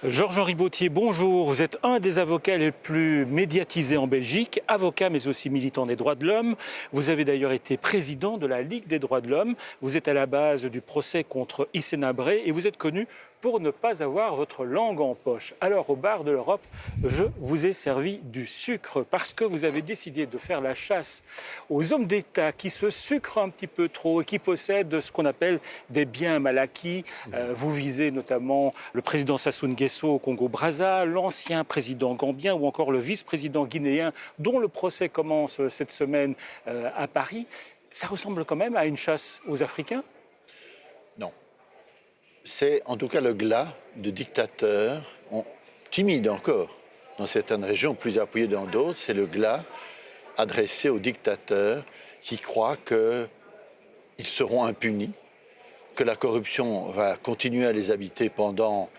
Georges-Henri Bautier, bonjour. Vous êtes un des avocats les plus médiatisés en Belgique, avocat mais aussi militant des droits de l'homme. Vous avez d'ailleurs été président de la Ligue des droits de l'homme. Vous êtes à la base du procès contre Hissène Habré et vous êtes connu pour ne pas avoir votre langue en poche. Alors, au bar de l'Europe, je vous ai servi du sucre parce que vous avez décidé de faire la chasse aux hommes d'État qui se sucrent un petit peu trop et qui possèdent ce qu'on appelle des biens mal acquis. Vous visez notamment le président Sassou Nguesso au Congo-Brazza, l'ancien président gambien ou encore le vice-président guinéen dont le procès commence cette semaine à Paris. Ça ressemble quand même à une chasse aux Africains ? Non. C'est en tout cas le glas de dictateurs, timides encore, dans certaines régions, plus appuyés dans d'autres. C'est le glas adressé aux dictateurs qui croient qu'ils seront impunis, que la corruption va continuer à les habiter pendant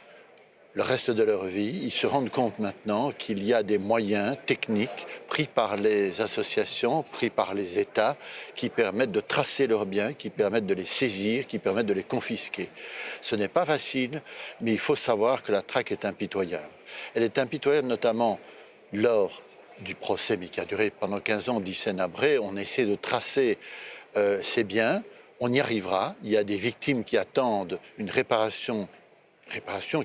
le reste de leur vie. Ils se rendent compte maintenant qu'il y a des moyens techniques pris par les associations, pris par les États, qui permettent de tracer leurs biens, qui permettent de les saisir, qui permettent de les confisquer. Ce n'est pas facile, mais il faut savoir que la traque est impitoyable. Elle est impitoyable notamment lors du procès, mais qui a duré pendant 15 ans d'Hissène Habré. On essaie de tracer ces biens. On y arrivera. Il y a des victimes qui attendent une réparation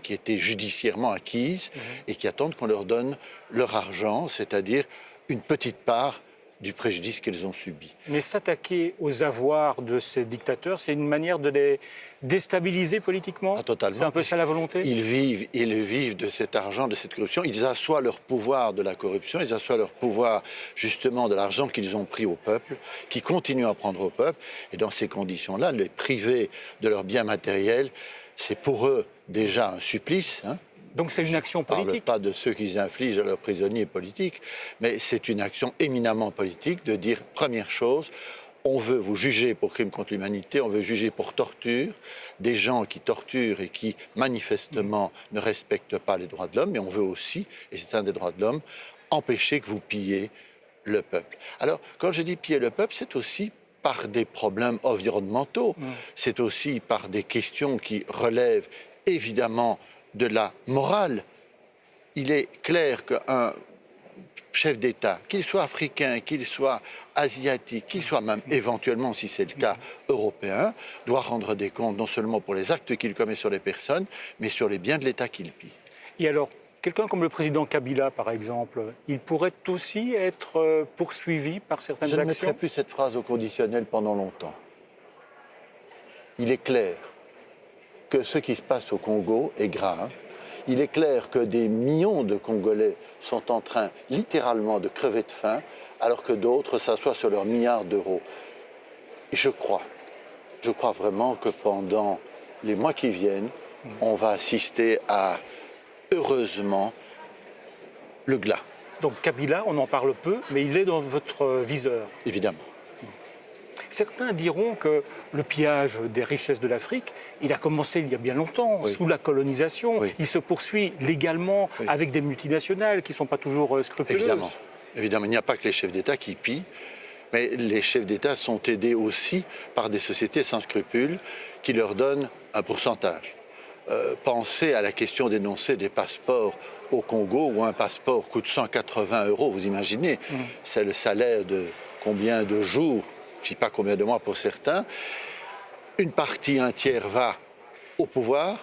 qui était judiciairement acquise et qui attendent qu'on leur donne leur argent, c'est-à-dire une petite part du préjudice qu'elles ont subi. Mais s'attaquer aux avoirs de ces dictateurs, c'est une manière de les déstabiliser politiquement ? Ah, totalement. C'est un peu ça la volonté ? Ils vivent de cet argent, de cette corruption. Ils assoient leur pouvoir de la corruption, ils assoient leur pouvoir justement de l'argent qu'ils ont pris au peuple, qui continuent à prendre au peuple. Et dans ces conditions-là, les priver de leurs biens matériels, c'est pour eux déjà un supplice. Donc c'est une action politique. Je ne parle pas de ceux qu'ils infligent à leurs prisonniers politiques, mais c'est une action éminemment politique de dire, première chose, on veut vous juger pour crime contre l'humanité, on veut juger pour torture, des gens qui torturent et qui manifestement ne respectent pas les droits de l'homme, mais on veut aussi, et c'est un des droits de l'homme, empêcher que vous pilliez le peuple. Alors, quand je dis piller le peuple, c'est aussi par des problèmes environnementaux, c'est aussi par des questions qui relèvent évidemment de la morale. Il est clair qu'un chef d'État, qu'il soit africain, qu'il soit asiatique, qu'il soit même éventuellement, si c'est le cas, européen, doit rendre des comptes non seulement pour les actes qu'il commet sur les personnes, mais sur les biens de l'État qu'il pille. Et alors, quelqu'un comme le président Kabila, par exemple, il pourrait aussi être poursuivi par certaines actions ? Je ne mettrai plus cette phrase au conditionnel pendant longtemps. Il est clair que ce qui se passe au Congo est grave. Il est clair que des millions de Congolais sont en train littéralement de crever de faim, alors que d'autres s'assoient sur leurs milliards d'euros. Et je crois vraiment que pendant les mois qui viennent, on va assister à, heureusement, le glas. Donc Kabila, on en parle peu, mais il est dans votre viseur. Évidemment. Certains diront que le pillage des richesses de l'Afrique, il a commencé il y a bien longtemps, sous la colonisation. Il se poursuit légalement avec des multinationales qui ne sont pas toujours scrupuleuses. Évidemment, il n'y a pas que les chefs d'État qui pillent, mais les chefs d'État sont aidés aussi par des sociétés sans scrupules qui leur donnent un pourcentage. Pensez à la question d'énoncer des passeports au Congo où un passeport coûte 180 €, vous imaginez, c'est le salaire de combien de jours, je ne sais pas combien de mois pour certains. Une partie, un tiers va au pouvoir,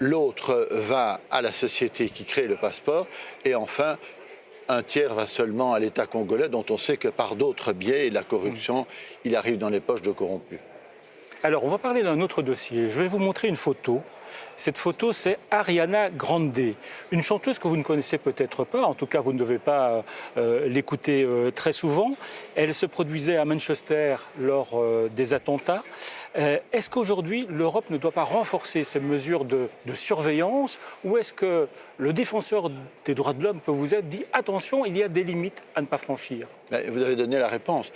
l'autre va à la société qui crée le passeport, et enfin, un tiers va seulement à l'État congolais, dont on sait que par d'autres biais, la corruption, il arrive dans les poches de corrompus. Alors, on va parler d'un autre dossier. Je vais vous montrer une photo. Cette photo, c'est Ariana Grande, une chanteuse que vous ne connaissez peut-être pas, en tout cas vous ne devez pas l'écouter très souvent. Elle se produisait à Manchester lors des attentats. Est-ce qu'aujourd'hui l'Europe ne doit pas renforcer ces mesures de surveillance, ou est-ce que le défenseur des droits de l'homme que vous êtes dit attention, il y a des limites à ne pas franchir ? Vous avez donné la réponse.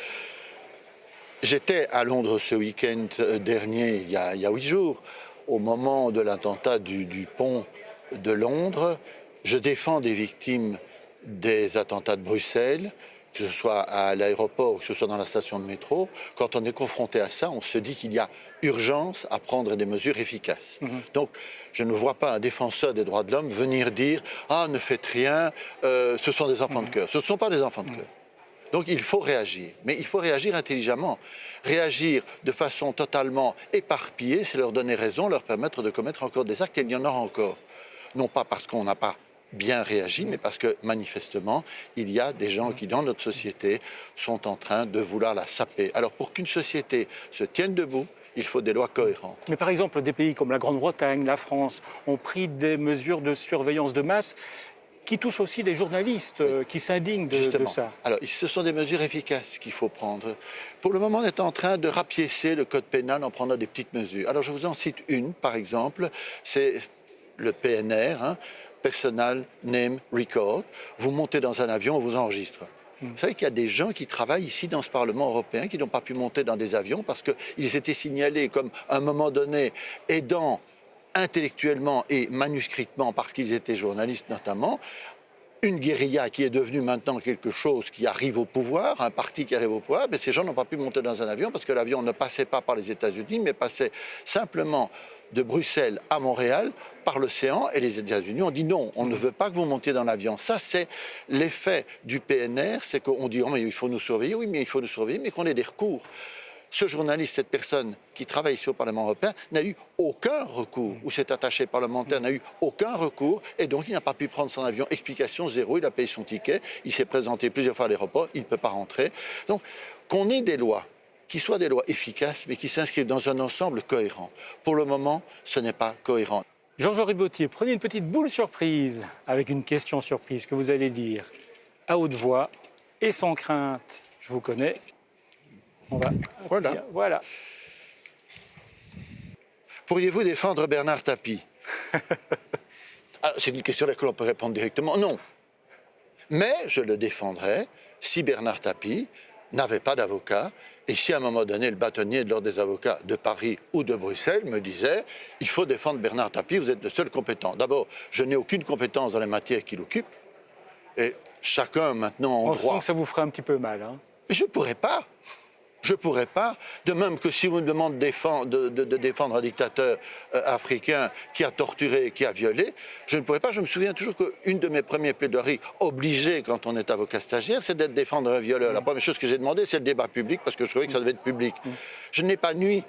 J'étais à Londres ce week-end dernier, il y a 8 jours, au moment de l'attentat du pont de Londres. Je défends des victimes des attentats de Bruxelles que ce soit à l'aéroport ou que ce soit dans la station de métro, quand on est confronté à ça, on se dit qu'il y a urgence à prendre des mesures efficaces. Donc, je ne vois pas un défenseur des droits de l'homme venir dire « Ah, ne faites rien, ce sont des enfants de cœur ». Ce ne sont pas des enfants de cœur. Donc il faut réagir, mais il faut réagir intelligemment. Réagir de façon totalement éparpillée, c'est leur donner raison, leur permettre de commettre encore des actes, et il y en aura encore. Non pas parce qu'on n'a pas bien réagi, mais parce que manifestement, il y a des gens qui, dans notre société, sont en train de vouloir la saper. Alors pour qu'une société se tienne debout, il faut des lois cohérentes. Mais par exemple, des pays comme la Grande-Bretagne, la France, ont pris des mesures de surveillance de masse qui touchent aussi les journalistes qui s'indignent de ça. Alors, ce sont des mesures efficaces qu'il faut prendre. Pour le moment, on est en train de rapiécer le code pénal en prenant des petites mesures. Alors, je vous en cite une, par exemple, c'est le PNR, Personal Name Record. Vous montez dans un avion, on vous enregistre. Vous savez qu'il y a des gens qui travaillent ici dans ce Parlement européen qui n'ont pas pu monter dans des avions parce qu'ils étaient signalés comme, à un moment donné, aidant intellectuellement et manuscritement, parce qu'ils étaient journalistes notamment, une guérilla qui est devenue maintenant quelque chose qui arrive au pouvoir, un parti qui arrive au pouvoir, mais ces gens n'ont pas pu monter dans un avion parce que l'avion ne passait pas par les États-Unis, mais passait simplement de Bruxelles à Montréal par l'océan, et les États-Unis ont dit non, on ne veut pas que vous montiez dans l'avion. Ça, c'est l'effet du PNR, c'est qu'on dit oh, mais il faut nous surveiller, oui, mais il faut nous surveiller, mais qu'on ait des recours. Ce journaliste, cette personne qui travaille ici au Parlement européen, n'a eu aucun recours, ou cet attaché parlementaire n'a eu aucun recours, et donc il n'a pas pu prendre son avion. Explication zéro, il a payé son ticket, il s'est présenté plusieurs fois à l'aéroport, il ne peut pas rentrer. Donc, qu'on ait des lois qui soient des lois efficaces, mais qui s'inscrivent dans un ensemble cohérent. Pour le moment, ce n'est pas cohérent. Georges Ribotier, prenez une petite boule surprise avec une question surprise que vous allez lire à haute voix et sans crainte. Je vous connais. On va... Voilà. Pourriez-vous défendre Bernard Tapie? C'est une question à laquelle on peut répondre directement. Non. Mais je le défendrais si Bernard Tapie n'avait pas d'avocat et si à un moment donné le bâtonnier de l'ordre des avocats de Paris ou de Bruxelles me disait « il faut défendre Bernard Tapie, vous êtes le seul compétent ». D'abord, je n'ai aucune compétence dans les matières qu'il occupe et chacun maintenant a droit... On sent que ça vous ferait un petit peu mal. Mais je ne pourrais pas. Je ne pourrais pas, de même que si vous me demandez de défendre un dictateur africain qui a torturé, qui a violé, je ne pourrais pas. Je me souviens toujours qu'une de mes premières plaidoiries obligées quand on est avocat stagiaire, c'est d'être défendre un violeur. La première chose que j'ai demandé, c'est le débat public, parce que je trouvais que ça devait être public. Je n'ai pas nui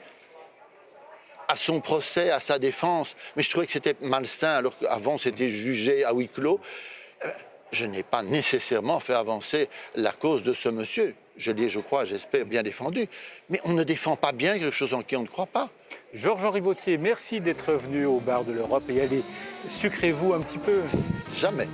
à son procès, à sa défense, mais je trouvais que c'était malsain, alors qu'avant c'était jugé à huis clos. Je n'ai pas nécessairement fait avancer la cause de ce monsieur. Je l'ai, je crois, j'espère, bien défendu. Mais on ne défend pas bien quelque chose en qui on ne croit pas. Georges-Henri Bautier, merci d'être venu au bar de l'Europe et allez, sucrez-vous un petit peu. Jamais.